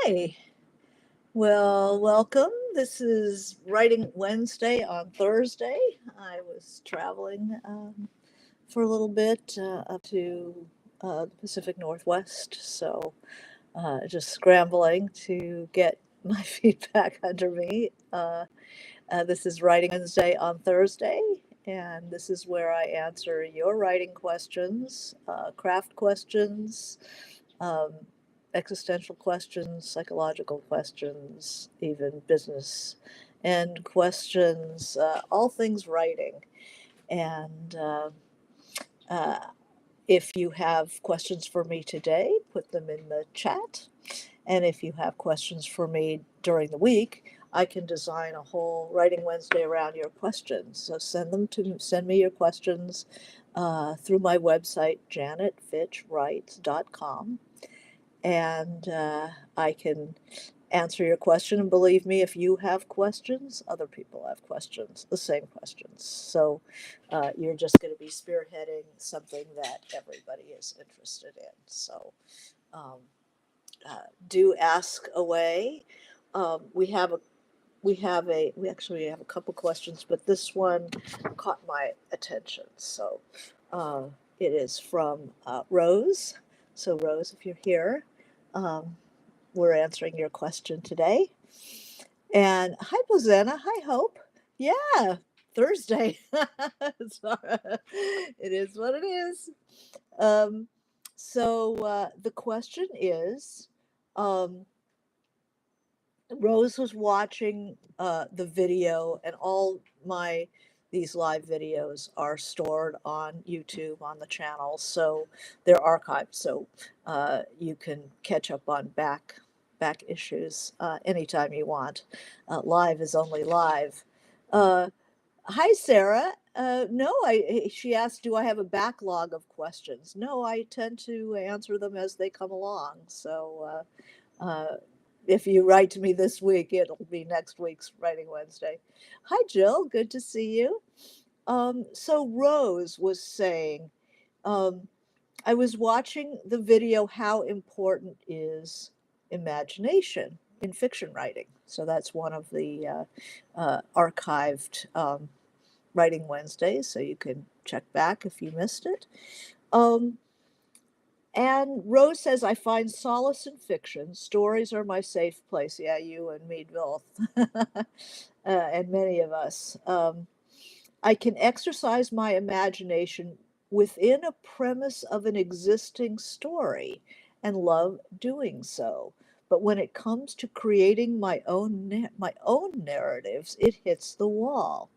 Hi. Well, welcome. This is Writing Wednesday on Thursday. I was traveling for a little bit up to the Pacific Northwest, so just scrambling to get my feet back under me. This is Writing Wednesday on Thursday, and this is where I answer your writing questions, craft questions, um, existential questions, psychological questions, even business and questions, all things writing. And uh, if you have questions for me today, put them in the chat. And if you have questions for me during the week, I can design a whole Writing Wednesday around your questions. So send me your questions through my website, janetfitchwrites.com, and I can answer your question. And believe me, if you have questions, other people have questions, the same questions. So you're just going to be spearheading something that everybody is interested in. So um, do ask away. We have a we actually have a couple questions, but this one caught my attention. So uh, it is from Rose. So Rose, if you're here, um, we're answering your question today. And hi, Bozena. Hi, Hope. Yeah, Thursday. It is what it is. Um, so the question is, um, Rose was watching the video, and all my these live videos are stored on YouTube on the channel, so they're archived. So you can catch up on back issues anytime you want. Live is only live. Uh, Hi, Sarah. No, she asked, do I have a backlog of questions? No, I tend to answer them as they come along. So if you write to me this week, it'll be next week's Writing Wednesday. Hi, Jill. Good to see you. So Rose was saying, um, I was watching the video, how important is imagination in fiction writing. So that's one of the archived Writing Wednesdays, so you can check back if you missed it. Um, and Rose says, I find solace in fiction. Stories are my safe place. Yeah, you and me both, and many of us. I can exercise my imagination within a premise of an existing story and love doing so. But when it comes to creating my own narratives, it hits the wall.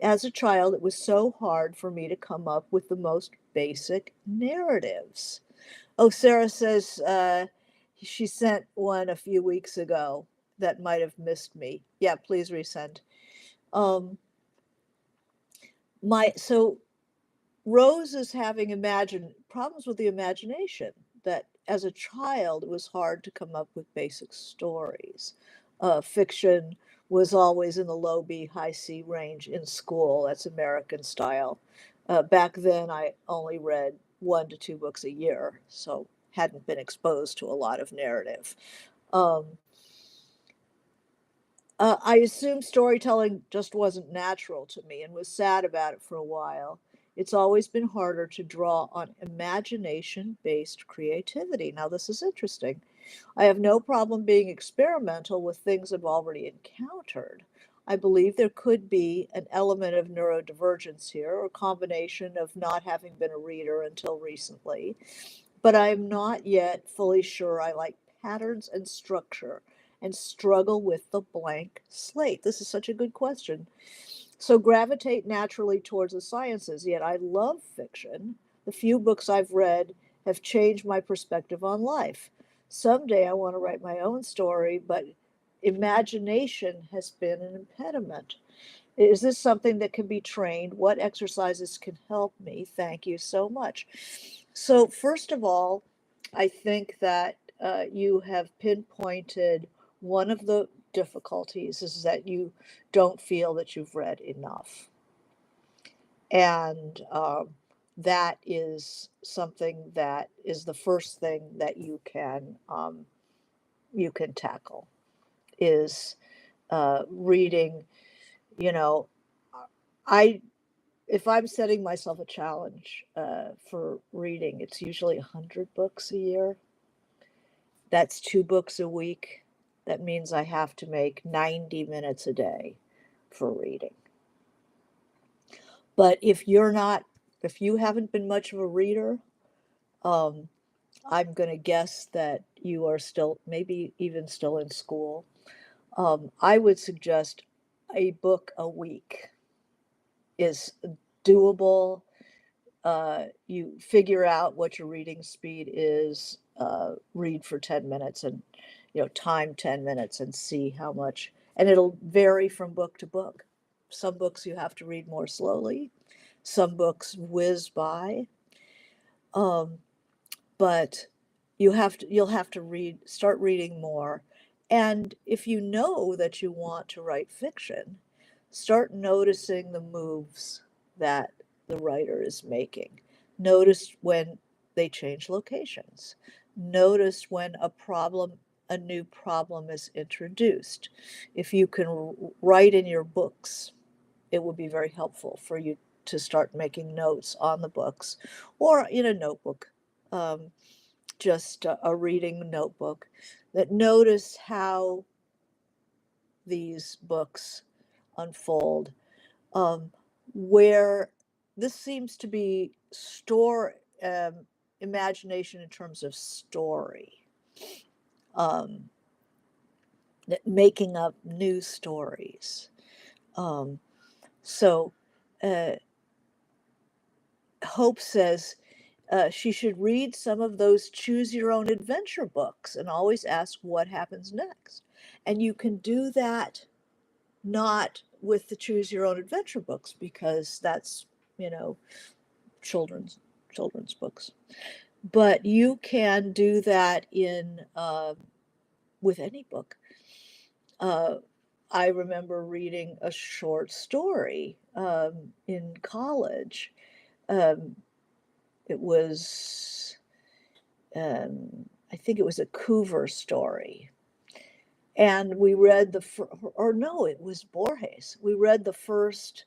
As a child, it was so hard for me to come up with the most basic narratives. Oh, Sarah says she sent one a few weeks ago that might have missed me. Yeah, please resend. Um, so Rose is having problems with the imagination. That as a child, it was hard to come up with basic stories. Fiction was always in the low B, high C range in school. That's American style. Back then, I only read 1 to 2 books a year, so hadn't been exposed to a lot of narrative. Um, I assumed storytelling just wasn't natural to me and was sad about it for a while. It's always been harder to draw on imagination based creativity. Now, this is interesting. I have no problem being experimental with things I've already encountered. I believe there could be an element of neurodivergence here, or a combination of not having been a reader until recently, but I'm not yet fully sure I like patterns and structure and struggle with the blank slate. This is such a good question. So, gravitate naturally towards the sciences, yet I love fiction. The few books I've read have changed my perspective on life. Someday I want to write my own story, but imagination has been an impediment. Is this something that can be trained? What exercises can help me? Thank you so much. So, first of all, I think that you have pinpointed one of the difficulties is that you don't feel that you've read enough. And that is something that is the first thing that you can you can tackle is reading. You know, I if I'm setting myself a challenge for reading, it's usually 100 books a year. That's 2 books a week. That means I have to make 90 minutes a day for reading. But if you haven't been much of a reader, um, I'm going to guess that you are still, maybe even still in school. I would suggest a book a week is doable. You figure out what your reading speed is, read for 10 minutes and, time 10 minutes and see how much, and it'll vary from book to book. Some books you have to read more slowly, some books whiz by. Um, but you'll have to start reading more. And if you know that you want to write fiction, start noticing the moves that the writer is making. Notice when they change locations. Notice when a new problem is introduced. If you can write in your books, it would be very helpful for you to start making notes on the books or in a notebook. Um, just a reading notebook, that notice how these books unfold. Um, where this seems to be imagination in terms of story, um, making up new stories. Um, so uh, Hope says she should read some of those choose your own adventure books and always ask what happens next. And you can do that not with the choose your own adventure books because that's, you know, children's children's books. But you can do that in with any book. Uh, I remember reading a short story in college. Um, it was I think it was a Coover story. And we read or no, it was Borges. We read the first,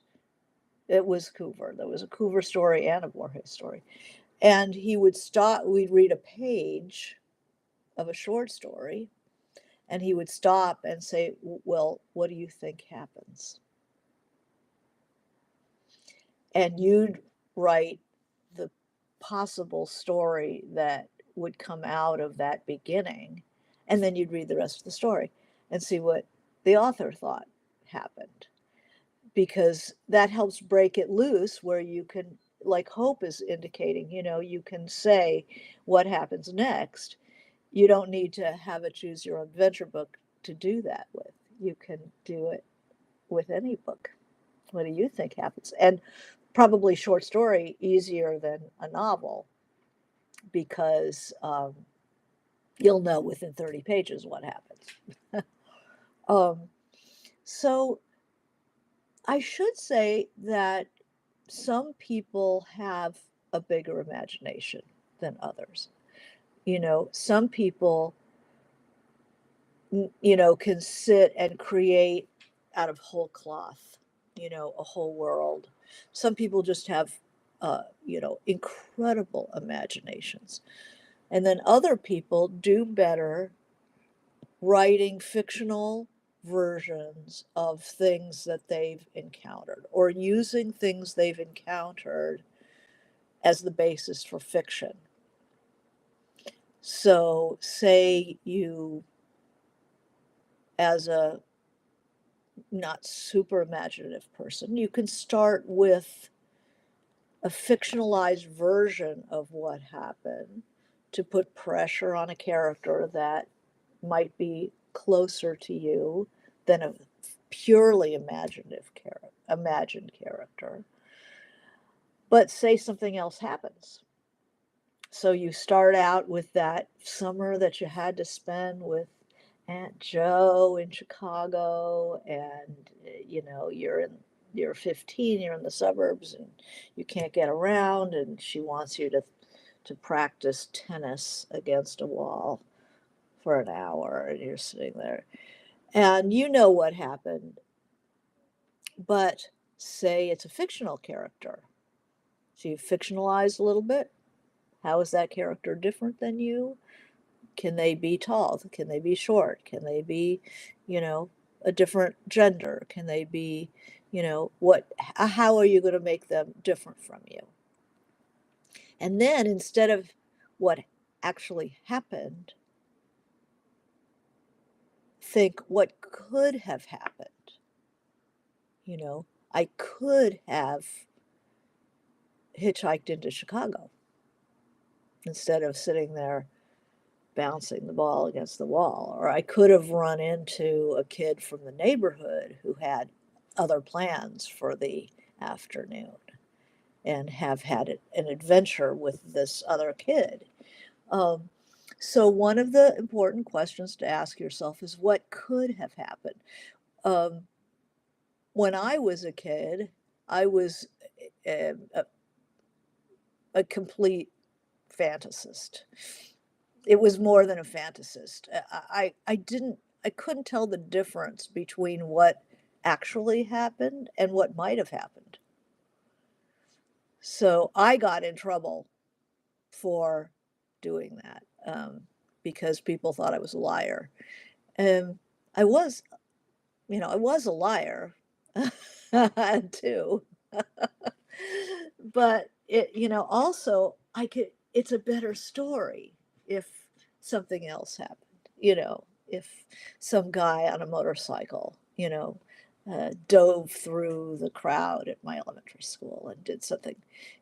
it was Coover. There was a Coover story and a Borges story. And we'd read a page of a short story, and he would stop and say, well, what do you think happens? And you'd write the possible story that would come out of that beginning, and then you'd read the rest of the story and see what the author thought happened, because that helps break it loose where you can, like Hope is indicating, you can say what happens next. You don't need to have a choose your own adventure book to do that with. You can do it with any book. What do you think happens? And probably short story easier than a novel, because you'll know within 30 pages what happens. um, so I should say that some people have a bigger imagination than others. Some people, can sit and create out of whole cloth, a whole world. Some people just have, incredible imaginations. And then other people do better writing fictional versions of things that they've encountered or using things they've encountered as the basis for fiction. So, say you, as a not super imaginative person, you can start with a fictionalized version of what happened to put pressure on a character that might be closer to you than a purely imagined character. But say something else happens. So you start out with that summer that you had to spend with Aunt Jo in Chicago, and you're 15, you're in the suburbs, and you can't get around, and she wants you to practice tennis against a wall for an hour and you're sitting there and you know what happened, but say it's a fictional character. So you fictionalize a little bit. How is that character different than you? Can they be tall? Can they be short? Can they be, you know, a different gender? Can they be, how are you going to make them different from you? And then instead of what actually happened, think what could have happened. I could have hitchhiked into Chicago instead of sitting there bouncing the ball against the wall. Or I could have run into a kid from the neighborhood who had other plans for the afternoon and have had an adventure with this other kid. Um, so, one of the important questions to ask yourself is what could have happened? Um, when I was a kid, I was a, a complete fantasist. It was more than a fantasist. I couldn't tell the difference between what actually happened and what might have happened. So I got in trouble for doing that because people thought I was a liar. And I was, I was a liar too. But also it's a better story if something else happened, if some guy on a motorcycle, dove through the crowd at my elementary school and did something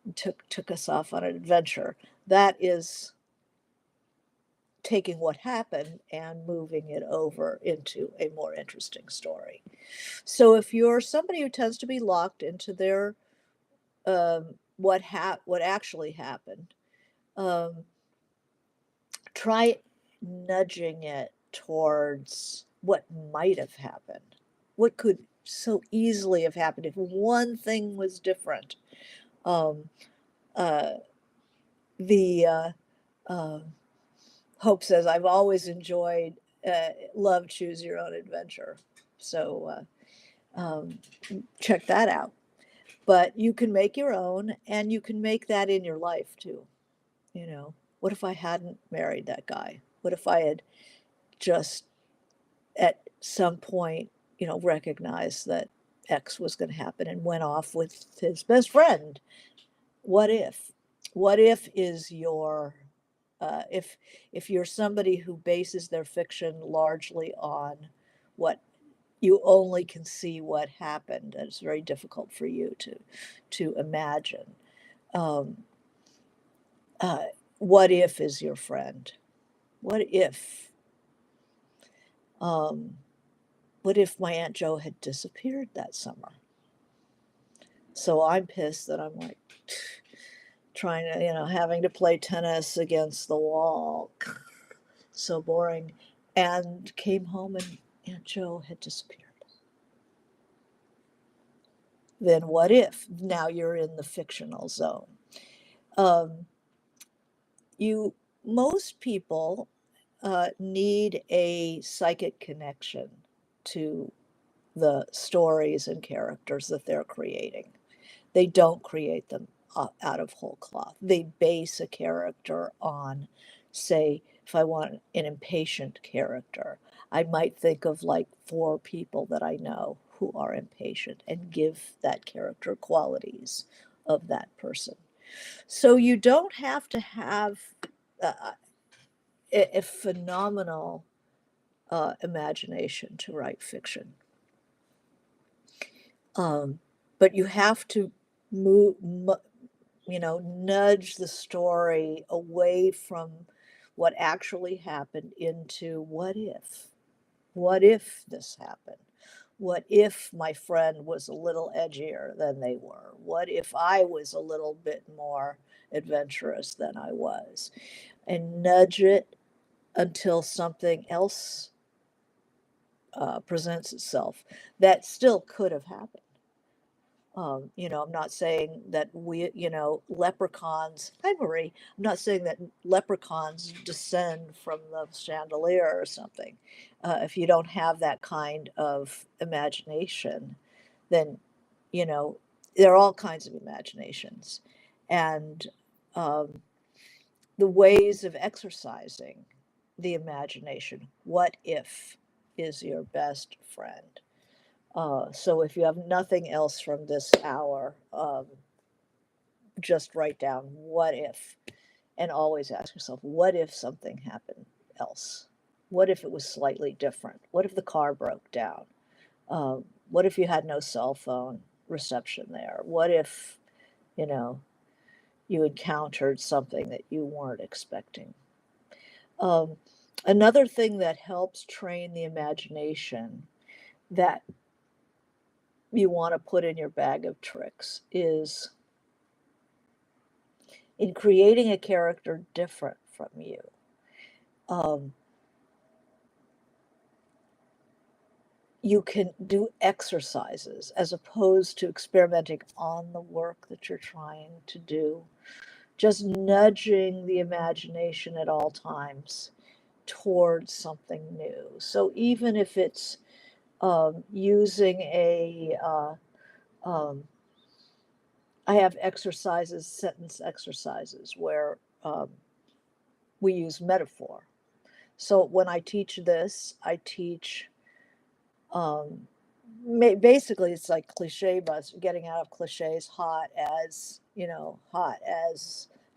and took us off on an adventure. That is taking what happened and moving it over into a more interesting story. So if you're somebody who tends to be locked into their what actually happened, um, try nudging it towards what might have happened. What could so easily have happened if one thing was different? Um, uh, the Hope says, I've always enjoyed, love Choose Your Own Adventure. So check that out. But you can make your own, and you can make that in your life too. What if I hadn't married that guy? What if I had just at some point, recognized that X was going to happen and went off with his best friend? What if? What if is your if you're somebody who bases their fiction largely on what you only can see what happened, and it's very difficult for you to imagine. Um, uh, what if is your friend? What if? Um, what if my Aunt Jo had disappeared that summer? So I'm pissed that I'm like trying to, having to play tennis against the wall. So boring. And came home and Aunt Jo had disappeared. Then what if? Now you're in the fictional zone. Um, you Most people need a psychic connection to the stories and characters that they're creating. They don't create them out of whole cloth. They base a character on, say, if I want an impatient character, I might think of like 4 people that I know who are impatient and give that character qualities of that person. So you don't have to have uh, a phenomenal imagination to write fiction. But you have to move, nudge the story away from what actually happened into what if? What if this happened? What if my friend was a little edgier than they were? What if I was a little bit more adventurous than I was? And nudge it until something else presents itself that still could have happened. I'm not saying that leprechauns, hi Marie, I'm not saying that leprechauns descend from the chandelier or something. If you don't have that kind of imagination, then, you know, there are all kinds of imaginations. And um, the ways of exercising the imagination, what if is your best friend. So if you have nothing else from this hour, just write down what if, and always ask yourself, what if something happened else? What if it was slightly different? What if the car broke down? What if you had no cell phone reception there? What if, you know, you encountered something that you weren't expecting? Um, Another thing that helps train the imagination that you want to put in your bag of tricks is in creating a character different from you. Um, you can do exercises as opposed to experimenting on the work that you're trying to do, just nudging the imagination at all times towards something new. So even if it's using I have exercises, sentence exercises, where we use metaphor. So when I teach this, I teach um, basically it's like cliche bus, getting out of cliches. Hot as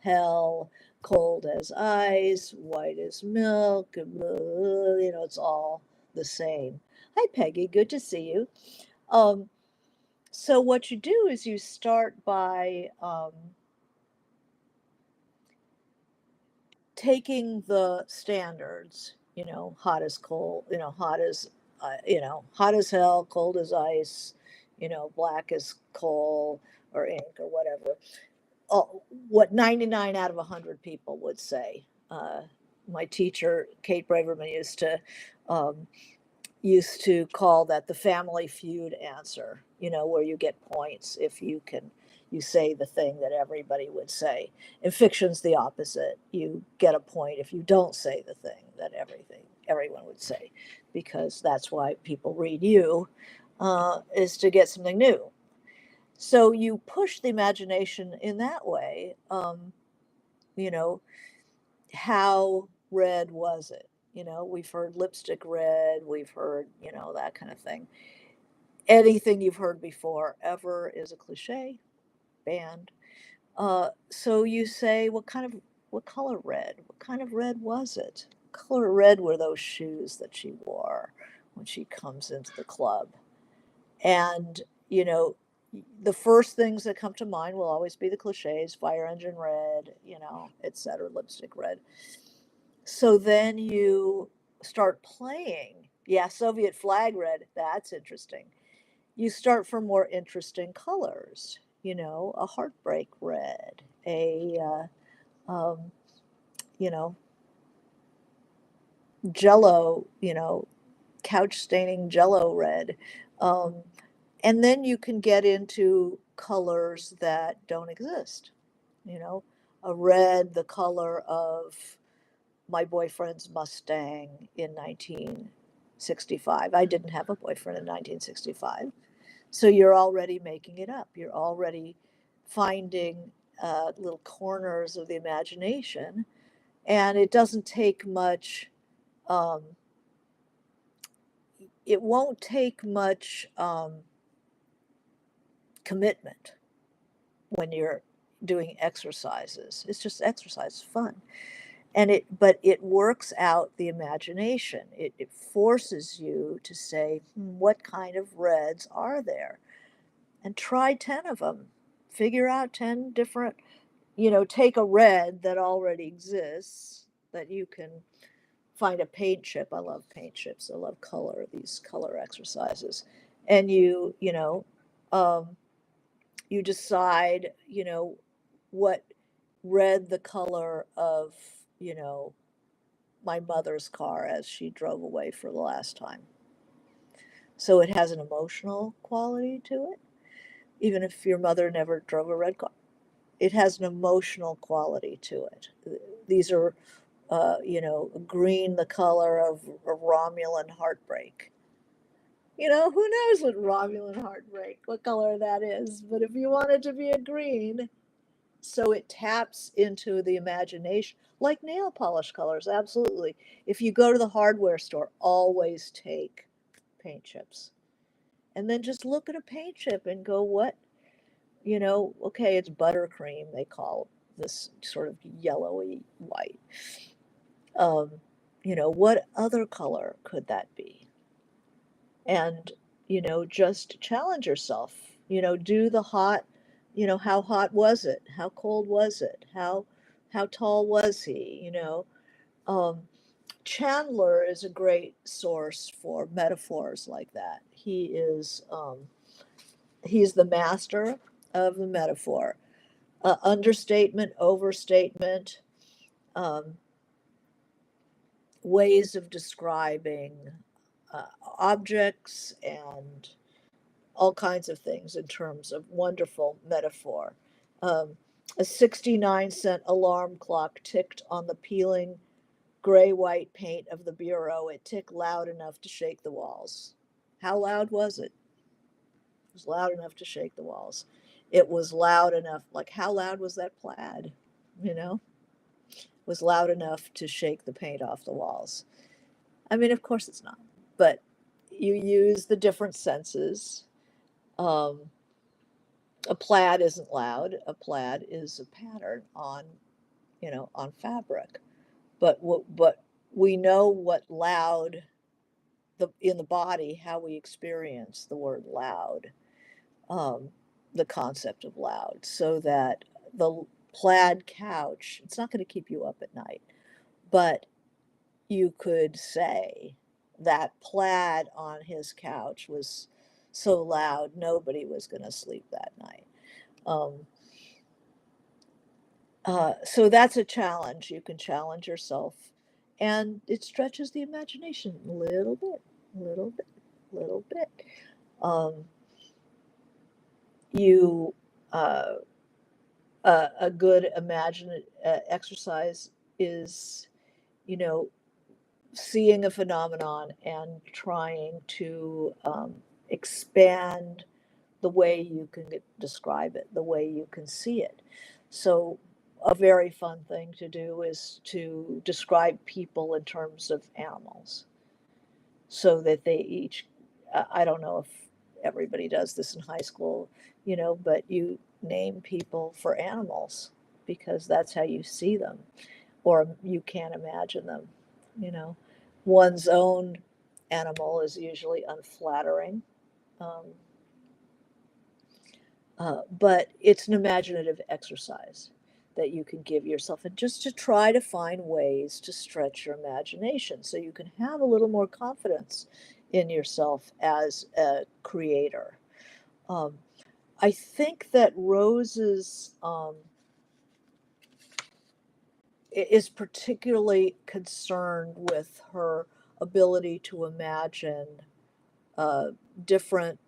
hell, cold as ice, white as milk, and it's all the same. Hi Peggy, good to see you. um, so what you do is you start by taking the standards, hot as cold, hot as hell, cold as ice, black as coal or ink or whatever. What 99 out of 100 people would say. My teacher, Kate Braverman, um, used to call that the family feud answer, where you get points if you say the thing that everybody would say. In fiction's the opposite. You get a point if you don't say the thing that everyone would say, because that's why people read you, is to get something new. So you push the imagination in that way. You know, how red was it? We've heard lipstick red, we've heard, that kind of thing. Anything you've heard before ever is a cliche, banned. So you say, what color red? What kind of red was it? What color red were those shoes that she wore when she comes into the club? And, the first things that come to mind will always be the cliches: fire engine red, et cetera, lipstick red. So then you start playing. Yeah, Soviet flag red. That's interesting. You start for more interesting colors. A heartbreak red, um, you know, Jello, couch staining Jello red, um, and then you can get into colors that don't exist. You know, a red, the color of my boyfriend's Mustang in 1965. I didn't have a boyfriend in 1965. So you're already making it up. You're already finding little corners of the imagination. And it doesn't take much, um, it won't take much commitment when you're doing exercises. It's just exercise, fun. But it works out the imagination. It forces you to say, what kind of reds are there? And try 10 of them. Figure out 10 different, take a red that already exists that you can find a paint chip. I love paint chips. I love color, these color exercises. And um, you decide, what red the color of, you know, my mother's car as she drove away for the last time. So it has an emotional quality to it. even if your mother never drove a red car. It has an emotional quality to it. These are, green, the color of Romulan heartbreak. Who knows what Romulan heartbreak, what color that is? But if you want it to be a green, so it taps into the imagination, like nail polish colors, absolutely. If you go to the hardware store, always take paint chips. And then just look at a paint chip and go, what, okay, it's buttercream, they call this sort of yellowy white. Um, what other color could that be? And, just challenge yourself, do the hot, how hot was it? How cold was it? How tall was he? Um, Chandler is a great source for metaphors like that. He's the master of the metaphor. Understatement, overstatement, um, ways of describing objects and all kinds of things in terms of wonderful metaphor. Um, a 69-cent alarm clock ticked on the peeling gray white paint of the bureau. It ticked loud enough to shake the walls. How loud was it? It was loud enough to shake the walls. It was loud enough, like how loud was that plaid? You know, it was loud enough to shake the paint off the walls. I mean, of course it's not, but you use the different senses. Um, a plaid isn't loud. A plaid is a pattern on fabric. But we know what loud in the body, how we experience the word loud, um, the concept of loud, so that the plaid couch, it's not going to keep you up at night, but you could say that plaid on his couch was so loud nobody was going to sleep that night. Um, so that's a challenge. You can challenge yourself, and it stretches the imagination a little bit, little bit, little bit. Um, you uh, a good imagine exercise is, you know, seeing a phenomenon and trying to expand the way you can describe it, the way you can see it. So, a very fun thing to do is to describe people in terms of animals so that they each, I don't know if everybody does this in high school, but you name people for animals because that's how you see them or you can't imagine them, you know. One's own animal is usually unflattering. Um, but it's an imaginative exercise that you can give yourself, and just to try to find ways to stretch your imagination so you can have a little more confidence in yourself as a creator. Um, I think that Rose's is particularly concerned with her ability to imagine uh, different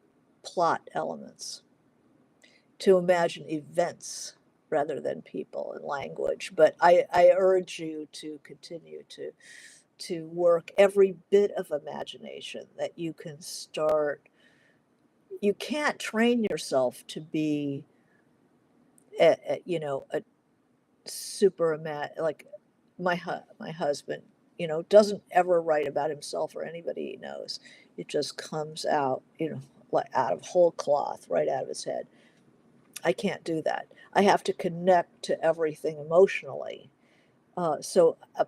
plot elements, to imagine events rather than people and language. But I urge you to continue to work every bit of imagination that you can start. You can't train yourself to be, a super like my husband. Doesn't ever write about himself or anybody he knows. It just comes out, like out of whole cloth, right out of his head. I can't do that. I have to connect to everything emotionally. So a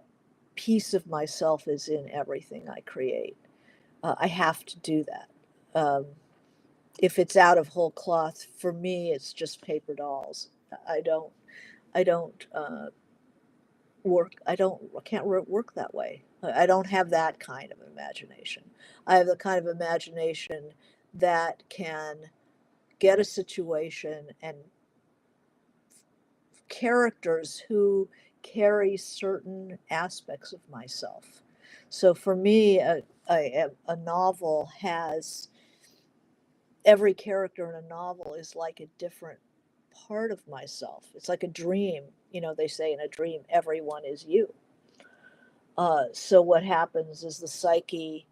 piece of myself is in everything I create. I have to do that. Um, if it's out of whole cloth, for me, it's just paper dolls. I don't. I don't work. I can't work that way. I don't have that kind of imagination. I have the kind of imagination that can get a situation and characters who carry certain aspects of myself. So for me, a novel has every character in a novel is like a different part of myself. It's like a dream. You know, they say in a dream, everyone is you. So what happens is the psyche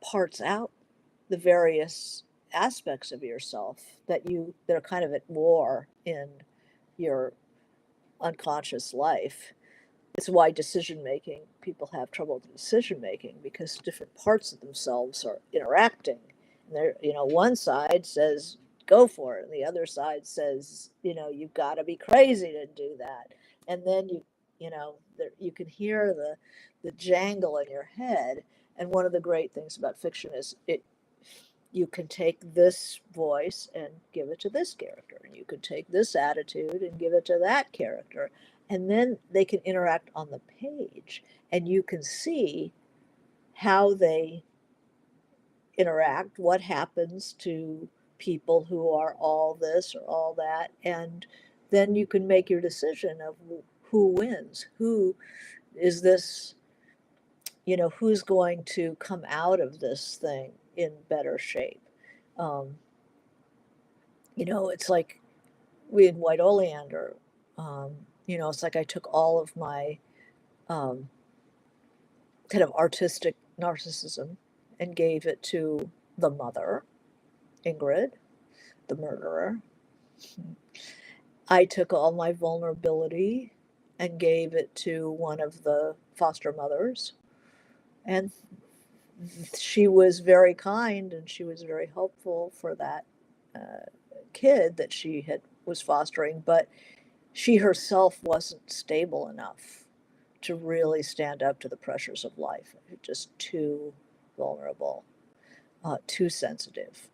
parts out the various aspects of yourself that are kind of at war in your unconscious life. It's why decision making, people have trouble with decision making because different parts of themselves are interacting. And they're, you know, one side says, go for it. And the other side says, you know, you've got to be crazy to do that. And then you know, there, you can hear the jangle in your head. And one of the great things about fiction is you can take this voice and give it to this character, and you can take this attitude and give it to that character, and then they can interact on the page, and you can see how they interact, what happens to people who are all this or all that, and then you can make your decision of who wins, who is this, you know, who's going to come out of this thing in better shape. um, you know, it's like we in White Oleander, you know, it's like I took all of my um, kind of artistic narcissism and gave it to the mother, Ingrid, the murderer. I took all my vulnerability and gave it to one of the foster mothers. And she was very kind and she was very helpful for that kid that she had was fostering, but she herself wasn't stable enough to really stand up to the pressures of life. Just too vulnerable, too sensitive.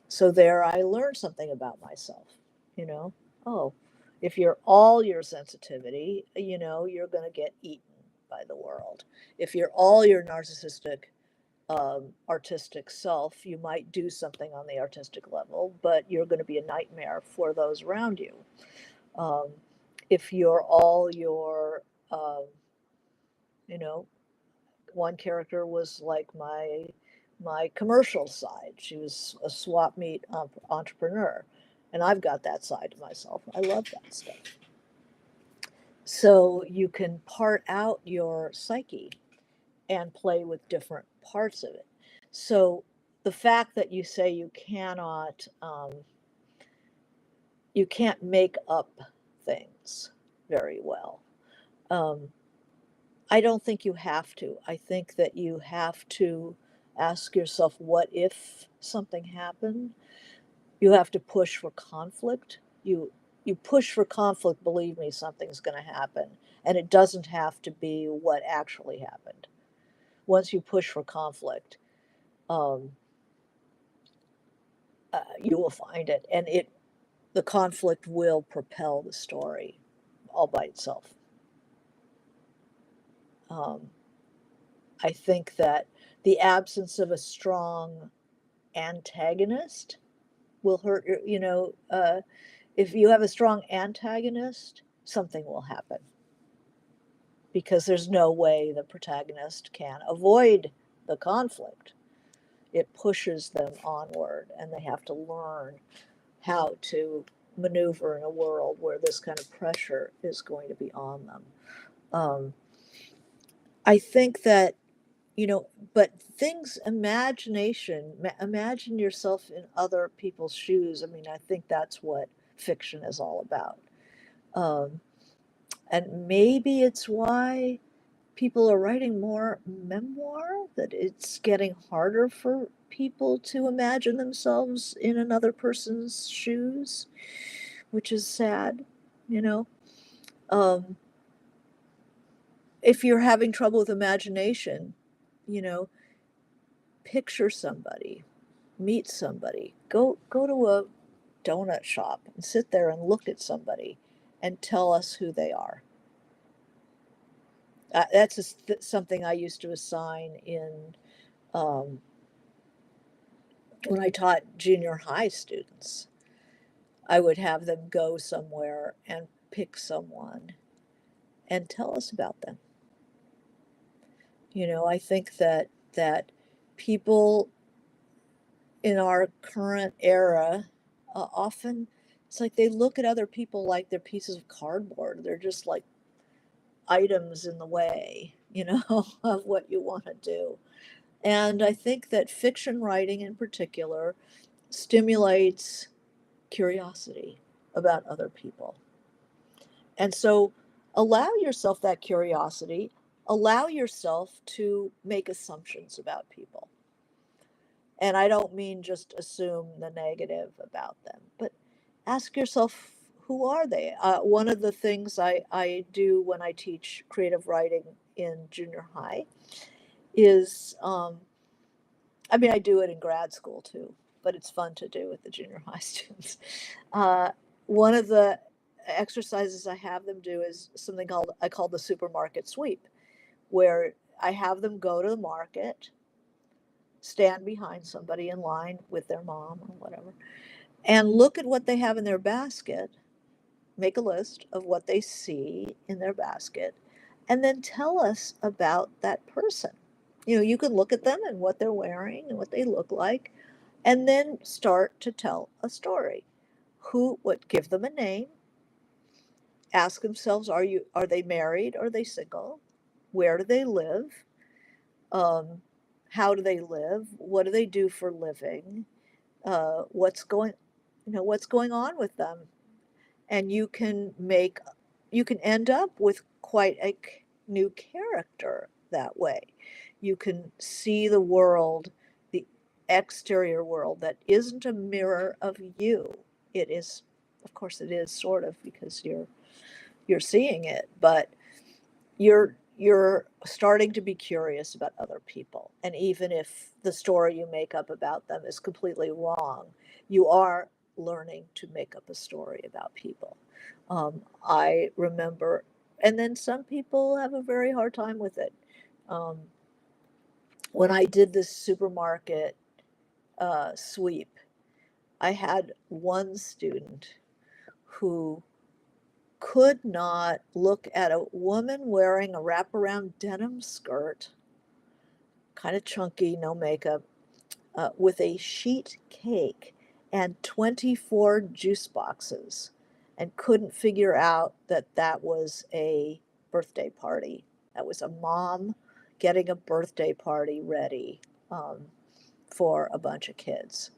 So there I learned something about myself, you know. Oh, if you're all your sensitivity, you know, you're going to get eaten by the world. If you're all your narcissistic, artistic self, you might do something on the artistic level, but you're going to be a nightmare for those around you. Um, if you're all your, you know, one character was like my commercial side. She was a swap meet entrepreneur, and I've got that side to myself. I love that stuff. So you can part out your psyche and play with different parts of it. So the fact that you say you can't make up things very well. Um, I don't think you have to. I think that you have to ask yourself, what if something happened? You have to push for conflict. You push for conflict, believe me, something's going to happen. And it doesn't have to be what actually happened. Once you push for conflict, um, you will find it. And the conflict will propel the story all by itself. Um, I think that the absence of a strong antagonist will hurt your, you know, if you have a strong antagonist, something will happen because there's no way the protagonist can avoid the conflict. It pushes them onward and they have to learn how to maneuver in a world where this kind of pressure is going to be on them. um, I think that, you know, but things, imagination, imagine yourself in other people's shoes. I mean, I think that's what fiction is all about. um, and maybe it's why people are writing more memoir, that it's getting harder for people to imagine themselves in another person's shoes, which is sad, you know. um, if you're having trouble with imagination, you know, picture somebody, meet somebody, go to a donut shop and sit there and look at somebody and tell us who they are. That's something I used to assign in, um, when I taught junior high students. I would have them go somewhere and pick someone and tell us about them. You know, I think that people in our current era, often it's like they look at other people like they're pieces of cardboard. They're just like items in the way, of what you want to do. And I think that fiction writing in particular stimulates curiosity about other people. And so allow yourself that curiosity, allow yourself to make assumptions about people. And I don't mean just assume the negative about them, but ask yourself, who are they? One of the things I do when I teach creative writing in junior high is, I mean, I do it in grad school too, but it's fun to do with the junior high students. Uh, One of the exercises I have them do is something I call the supermarket sweep, where I have them go to the market, stand behind somebody in line with their mom or whatever, and look at what they have in their basket, make a list of what they see in their basket, and then tell us about that person. You can look at them and what they're wearing and what they look like, and then start to tell a story. Give them a name, ask themselves, are they married? Are they single? Where do they live? Um, how do they live? What do they do for living? What's going on with them? And you can end up with quite a new character that way. You can see the world, the exterior world that isn't a mirror of you. It is, of course, it is sort of, because you're seeing it, but you're starting to be curious about other people. And even if the story you make up about them is completely wrong, you are learning to make up a story about people. I remember, and then some people have a very hard time with it. Um, when I did this supermarket sweep, I had one student who could not look at a woman wearing a wraparound denim skirt, kind of chunky, no makeup, with a sheet cake and 24 juice boxes, and couldn't figure out that that was a birthday party. That was a mom getting a birthday party ready, um, for a bunch of kids.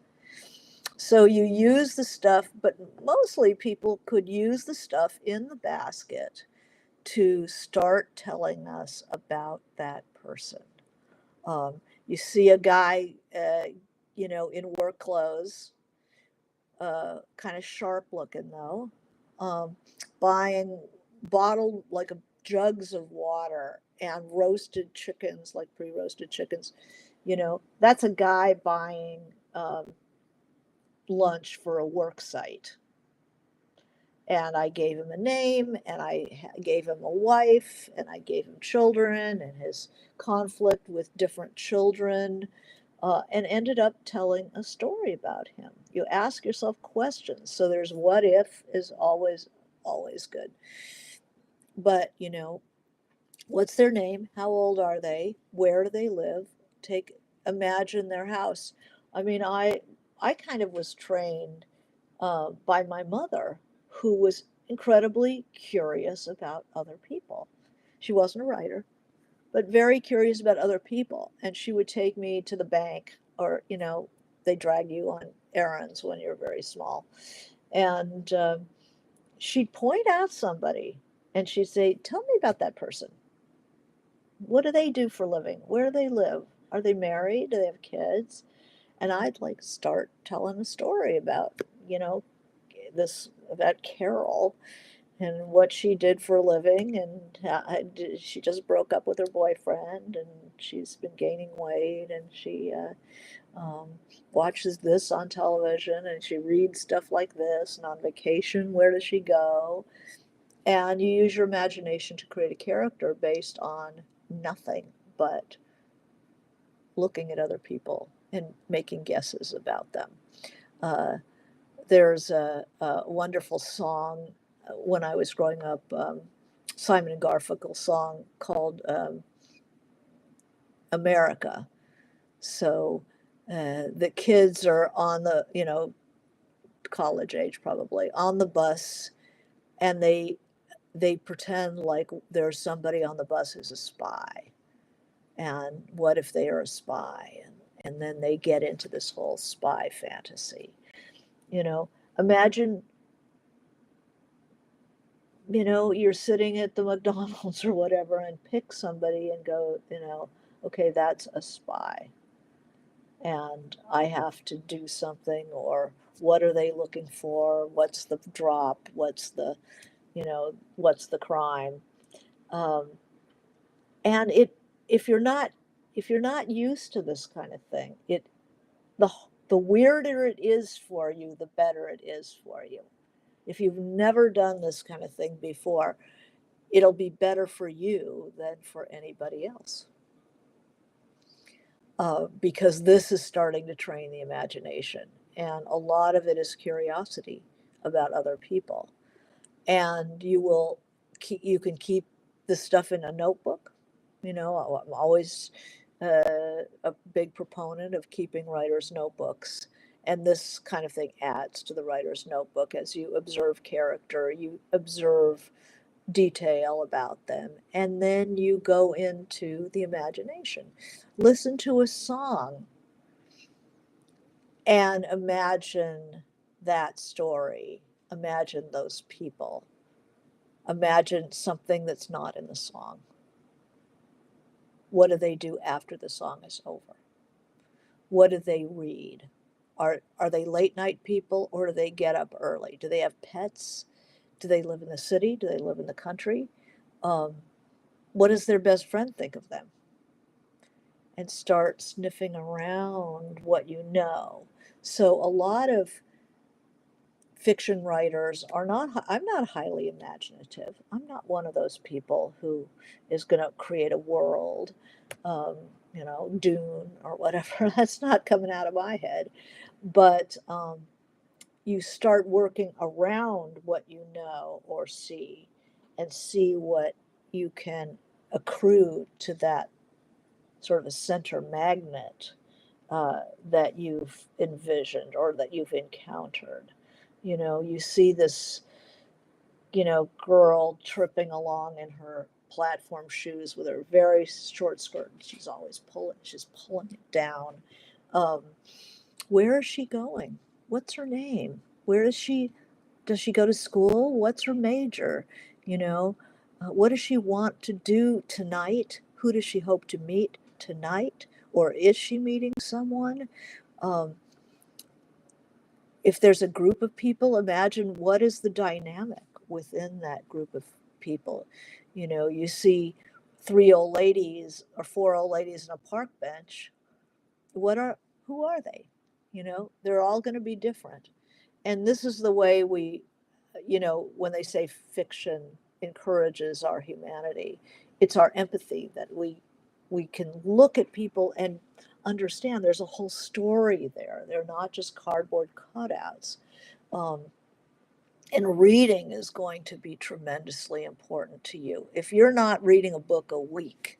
So you use the stuff, but mostly people could use the stuff in the basket to start telling us about that person. You see a guy, in work clothes, kind of sharp looking though, um, buying bottled like jugs of water and roasted chickens, like pre-roasted chickens. That's a guy buying lunch for a work site. And I gave him a name, and I gave him a wife, and I gave him children and his conflict with different children, and ended up telling a story about him. You ask yourself questions. So there's what if is always good. But, what's their name? How old are they? Where do they live? Imagine their house. I mean, I kind of was trained by my mother, who was incredibly curious about other people. She wasn't a writer, but very curious about other people. And she would take me to the bank, or, they drag you on errands when you're very small. And she'd point out somebody and she'd say, "Tell me about that person. What do they do for a living? Where do they live? Are they married? Do they have kids?" And I'd like start telling a story about, this about Carol and what she did for a living, and she just broke up with her boyfriend, and she's been gaining weight, and she um, watches this on television, and she reads stuff like this, and on vacation, where does she go? And you use your imagination to create a character based on nothing but looking at other people and making guesses about them. Uh, there's a wonderful song when I was growing up, Simon and Garfunkel song called America. So The kids are on the, college age probably, on the bus, and they pretend like there's somebody on the bus who's a spy. And what if they are a spy? And then they get into this whole spy fantasy. You know, imagine, you're sitting at the McDonald's or whatever and pick somebody and go, okay, that's a spy. And I have to do something, or what are they looking for? What's the drop? What's the crime? Um, and if you're not if you're not used to this kind of thing, the the weirder it is for you, the better it is for you. If you've never done this kind of thing before, it'll be better for you than for anybody else. Because this is starting to train the imagination, and a lot of it is curiosity about other people. And you can keep this stuff in a notebook. I'm always a big proponent of keeping writers' notebooks. And this kind of thing adds to the writer's notebook as you observe character, you observe detail about them, and then you go into the imagination. Listen to a song and imagine that story. Imagine those people. Imagine something that's not in the song. What do they do after the song is over? What do they read? Are they late night people, or do they get up early? Do they have pets? Do they live in the city? Do they live in the country? Um, what does their best friend think of them? And start sniffing around what you know. So a lot of fiction writers are not, I'm not highly imaginative. I'm not one of those people who is going to create a world, um, Dune or whatever. That's not coming out of my head. But you start working around what you know or see, and see what you can accrue to that sort of a center magnet that you've envisioned or that you've encountered. You see this, girl tripping along in her platform shoes with her very short skirt. She's pulling it down. Um, where is she going? What's her name? Where is she? Does she go to school? What's her major? You know, what does she want to do tonight? Who does she hope to meet tonight? Or is she meeting someone? Um, if there's a group of people, imagine what is the dynamic within that group of people. You see three old ladies or four old ladies on a park bench. Who are they? They're all going to be different. And this is the way when they say fiction encourages our humanity, it's our empathy that we can look at people and understand there's a whole story there. They're not just cardboard cutouts. Um, and reading is going to be tremendously important to you. If you're not reading a book a week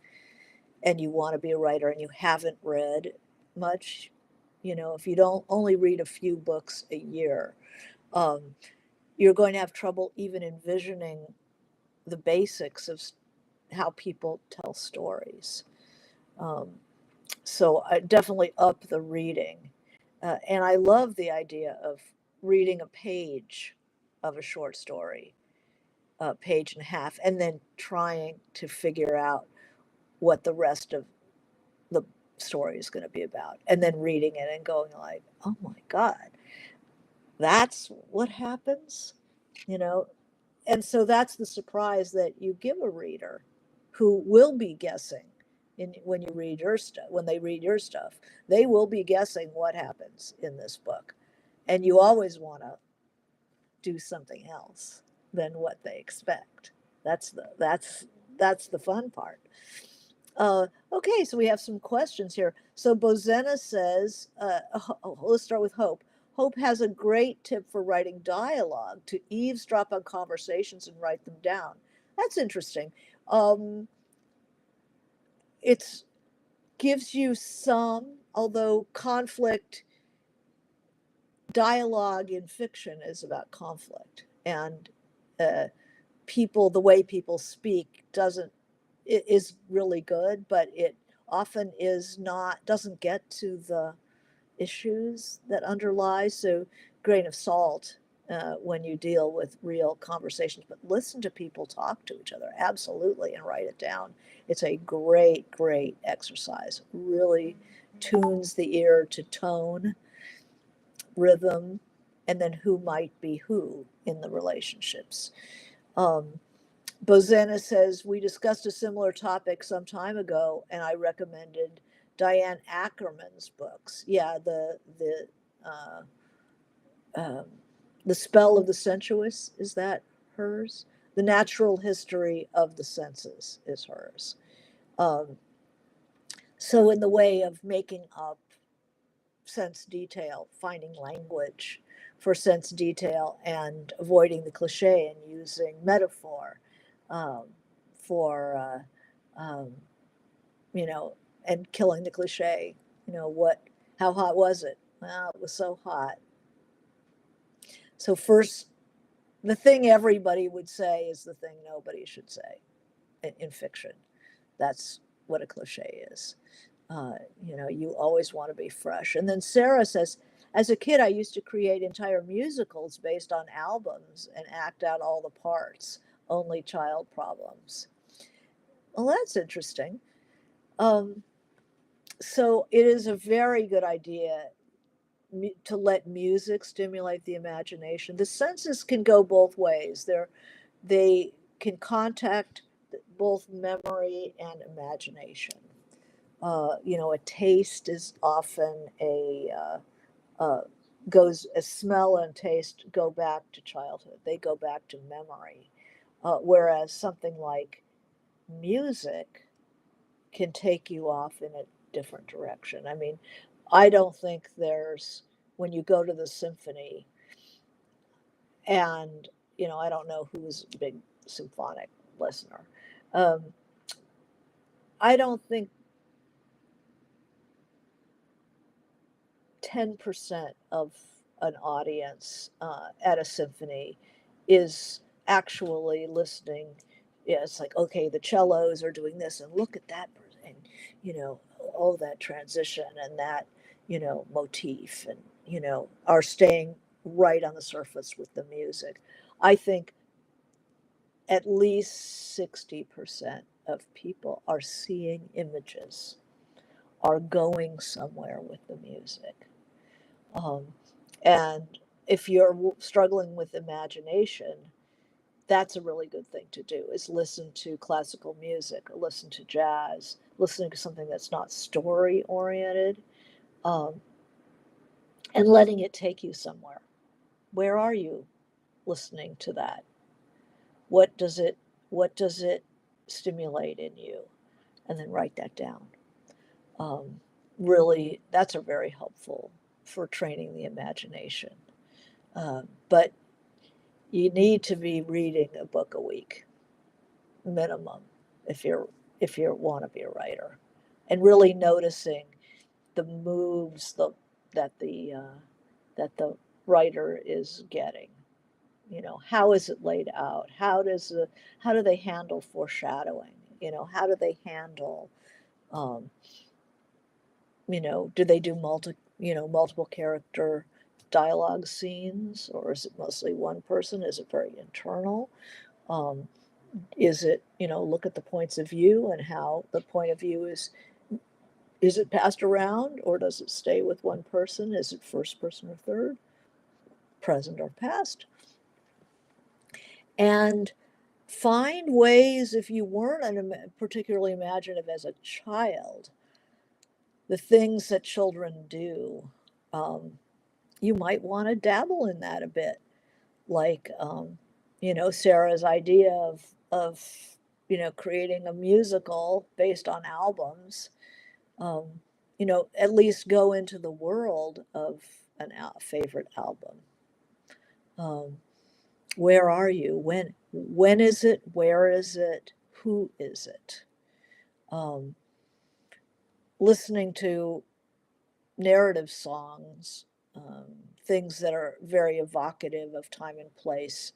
and you want to be a writer and you haven't read much, if you don't only read a few books a year, um, you're going to have trouble even envisioning the basics of how people tell stories. Um, so I definitely up the reading. And I love the idea of reading a page of a short story, a page and a half, and then trying to figure out what the rest of the story is going to be about. And then reading it and going like, oh my God, that's what happens, you know? And so that's the surprise that you give a reader who will be guessing when you read your stuff, when they read your stuff, they will be guessing what happens in this book. And you always want to do something else than what they expect. That's the fun part. Okay, so we have some questions here. So Bozena says, let's start with Hope. Hope has a great tip for writing dialogue, to eavesdrop on conversations and write them down. That's interesting. It's gives you some, although conflict, dialogue in fiction is about conflict, and uh, people, the way people speak doesn't, it is really good, but it often is not, doesn't get to the issues that underlie. So grain of salt when you deal with real conversations, but listen to people talk to each other, absolutely, and write it down. It's a great exercise. Really tunes the ear to tone, rhythm, and then who might be who in the relationships. um, Bozena says, we discussed a similar topic some time ago, and I recommended Diane Ackerman's books. Yeah, uh, um, the Spell of the Sensuous, is that hers? The Natural History of the Senses is hers. Um, so, in the way of making up sense detail, finding language for sense detail, and avoiding the cliche and using metaphor um, for, um, you know, and killing the cliche. How hot was it? Well, it was so hot. So, first, the thing everybody would say is the thing nobody should say in fiction. That's what a cliche is. You always want to be fresh. And then Sarah says, as a kid, I used to create entire musicals based on albums and act out all the parts, only child problems. Well, that's interesting. Um, so it is a very good idea to let music stimulate the imagination. The senses can go both ways. They can contact both memory and imagination. A taste is often uh, a smell and taste go back to childhood. They go back to memory. Whereas something like music can take you off in a different direction. I mean, I don't think when you go to the symphony, and, I don't know who's a big symphonic listener. Um, I don't think 10% of an audience at a symphony is actually listening. Yeah, it's like, okay, the cellos are doing this, and look at that, and all that transition and that, motif, and are staying right on the surface with the music. I think at least 60% of people are seeing images, are going somewhere with the music. Um, and if you're struggling with imagination, that's a really good thing to do, is listen to classical music, listen to jazz, listening to something that's not story oriented, um, and letting it take you somewhere. Where are you listening to that? What does it stimulate in you? And then write that down. Um, Really, that's a very helpful for training the imagination. But you need to be reading a book a week minimum if you want to be a writer, and really noticing the moves that the uh, that the writer is getting. How is it laid out? How do they handle foreshadowing? How do they handle um, do they do multiple character dialogue scenes, or is it mostly one person? Is it very internal? Um, is it, look at the points of view and how the point of view is it passed around, or does it stay with one person? Is it first person or third, present or past? And find ways, if you weren't particularly imaginative as a child, the things that children do. Um, you might want to dabble in that a bit, like Sarah's idea of creating a musical based on albums. um, at least go into the world of favorite album. um, where are you? When is it? Where is it? Who is it? um, listening to narrative songs, things that are very evocative of time and place,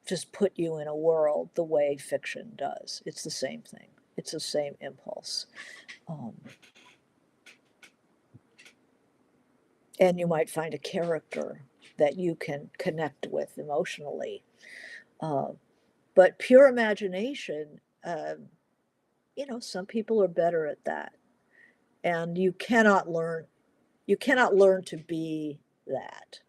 just put you in a world the way fiction does. It's the same thing. It's the same impulse. Um, and you might find a character that you can connect with emotionally. Uh, but pure imagination, some people are better at that, and You cannot learn to be that.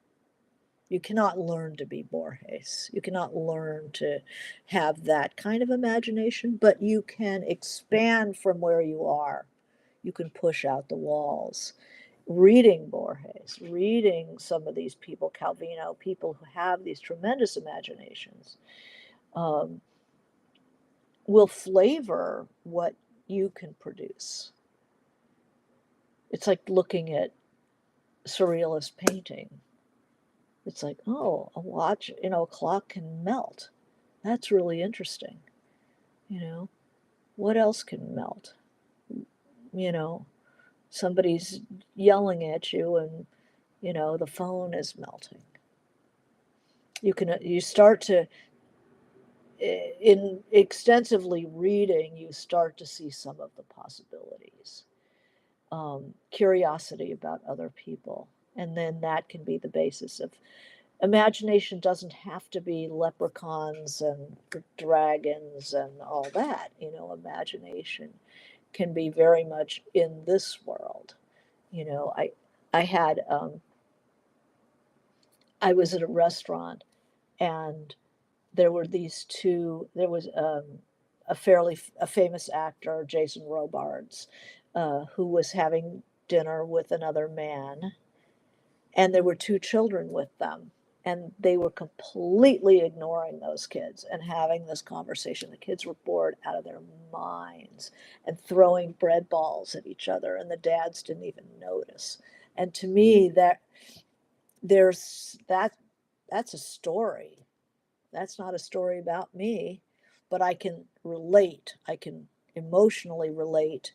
You cannot learn to be Borges. You cannot learn to have that kind of imagination, but you can expand from where you are. You can push out the walls. Reading Borges, reading some of these people, Calvino, people who have these tremendous imaginations, um, will flavor what you can produce. It's like looking at surrealist painting. It's like, oh, a watch, a clock can melt. That's really interesting. You know, what else can melt? You know, somebody's yelling at you and, the phone is melting. You start to, in extensively reading, you start to see some of the possibilities. Curiosity about other people. And then that can be the basis of imagination. Doesn't have to be leprechauns and dragons and all that. Imagination can be very much in this world. You know, I I had I was at a restaurant, and there was a famous actor, Jason Robards, who was having dinner with another man, and there were two children with them, and they were completely ignoring those kids and having this conversation. The kids were bored out of their minds and throwing bread balls at each other, and the dads didn't even notice. And to me, there's that that's a story. That's not a story about me, but I can relate. I can emotionally relate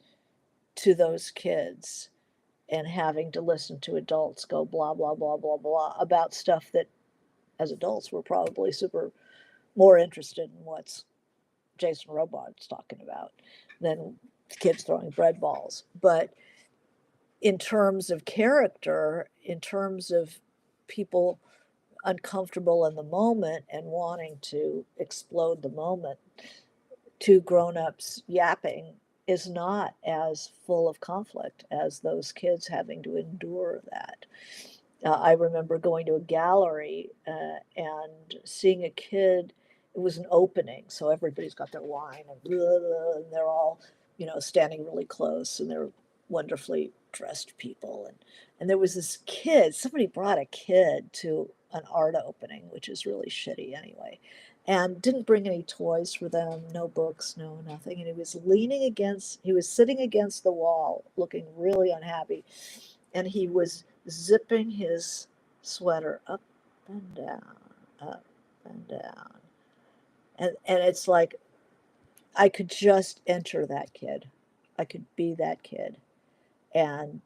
to those kids and having to listen to adults go blah blah blah blah blah about stuff that as adults we're probably super more interested in what's Jason Robards talking about than kids throwing bread balls. But in terms of character, in terms of people uncomfortable in the moment and wanting to explode the moment, two grown-ups yapping is not as full of conflict as those kids having to endure that. I remember going to a gallery and seeing a kid. It was an opening, so everybody's got their wine and blah, blah, and they're all, standing really close, and they're wonderfully dressed people. And there was this kid. Somebody brought a kid to an art opening, which is really shitty anyway, and didn't bring any toys for them, no books, no nothing. And he was sitting against the wall, looking really unhappy, and he was zipping his sweater up and down, up and down. And it's like I could just enter that kid. I could be that kid. And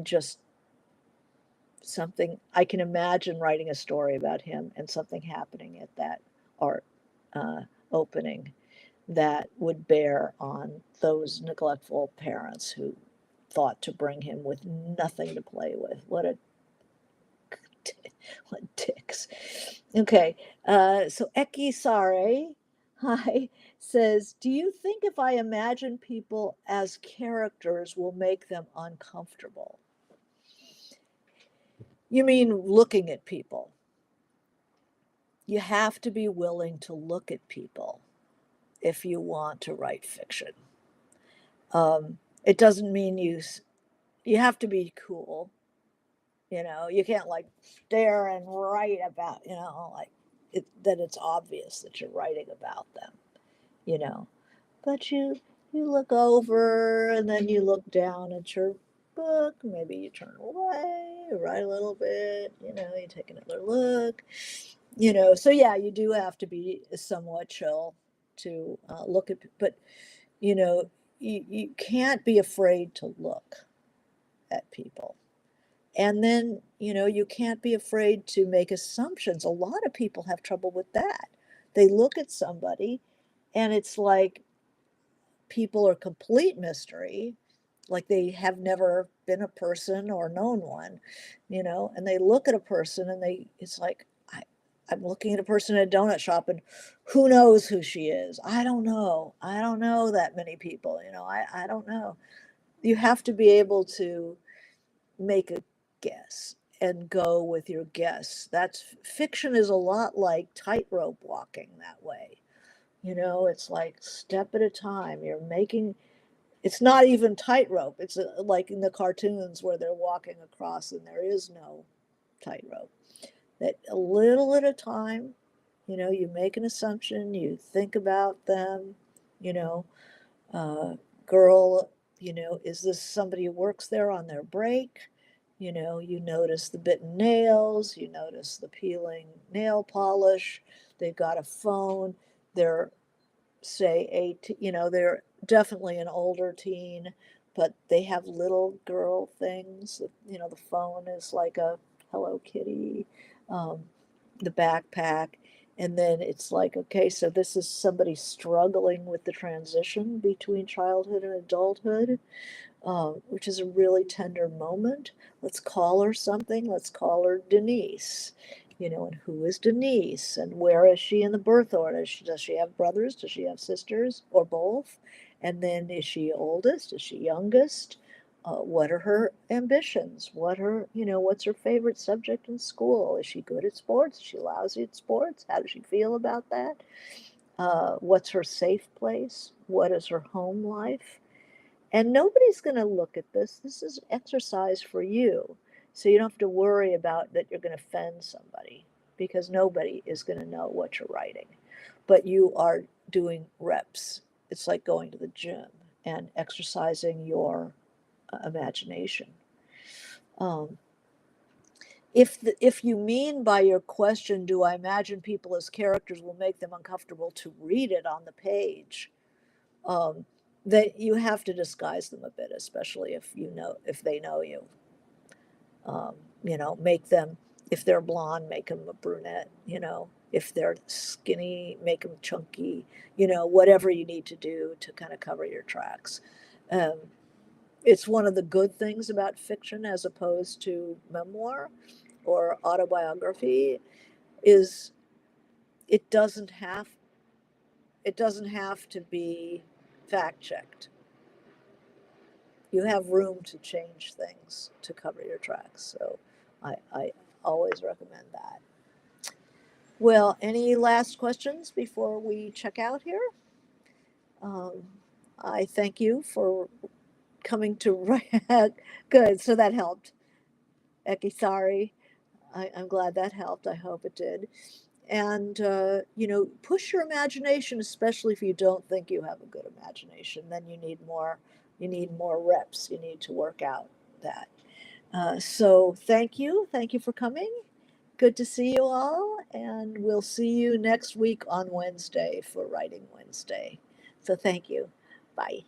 just something, I can imagine writing a story about him and something happening at that art uh, opening that would bear on those neglectful parents who thought to bring him with nothing to play with. What dicks. Okay, so Eki Sare, hi, says, do you think if I imagine people as characters will make them uncomfortable? You mean looking at people? You have to be willing to look at people if you want to write fiction. It doesn't mean you have to be cool. You can't like stare and write about, like that it's obvious that you're writing about them, you know. But you look over and then you look down at your book, maybe you turn away, write a little bit, you take another look, so yeah, you do have to be somewhat chill to look at, but you know you can't be afraid to look at people. And then, you can't be afraid to make assumptions. A lot of people have trouble with that. They look at somebody and it's like people are complete mystery, like they have never been a person or known one, and they look at a person and it's like, I'm looking at a person at a donut shop and who knows who she is? I don't know. I don't know that many people, I don't know. You have to be able to make a guess and go with your guess. That's fiction is a lot like tightrope walking that way. It's like step at a time. It's not even tightrope. It's like in the cartoons where they're walking across and there is no tightrope. That a little at a time, you make an assumption, you think about them, you know, girl, is this somebody who works there on their break? You notice the bitten nails, you notice the peeling nail polish, they've got a phone, they're, say, they're definitely an older teen, but they have little girl things. The phone is like a Hello Kitty, um, the backpack. And then it's like, okay, so this is somebody struggling with the transition between childhood and adulthood, which is a really tender moment. Let's call her something. Let's call her Denise. And who is Denise? And where is she in the birth order? Does she have brothers? Does she have sisters? Or both? And then is she oldest? Is she youngest? What are her ambitions? What's her favorite subject in school? Is she good at sports? Is she lousy at sports? How does she feel about that? What's her safe place? What is her home life? And nobody's going to look at this. This is exercise for you. So you don't have to worry about that you're going to offend somebody because nobody is going to know what you're writing. But you are doing reps. It's like going to the gym and exercising your imagination. Um, if you mean by your question, do I imagine people as characters will make them uncomfortable to read it on the page? um, that you have to disguise them a bit, especially if they know you. Um, make them, if they're blonde, make them a brunette. If they're skinny, make them chunky. Whatever you need to do to kind of cover your tracks. Um, it's one of the good things about fiction as opposed to memoir or autobiography is it doesn't have it doesn't have to be fact checked. You have room to change things to cover your tracks. So I always recommend that. Well, any last questions before we check out here? Um, I thank you for coming to write. Good, so that helped. Eki, sorry. I'm glad that helped. I hope it did. And, push your imagination, especially if you don't think you have a good imagination. Then you need more reps. You need to work out that. So thank you. Thank you for coming. Good to see you all. And we'll see you next week on Wednesday for Writing Wednesday. So thank you. Bye.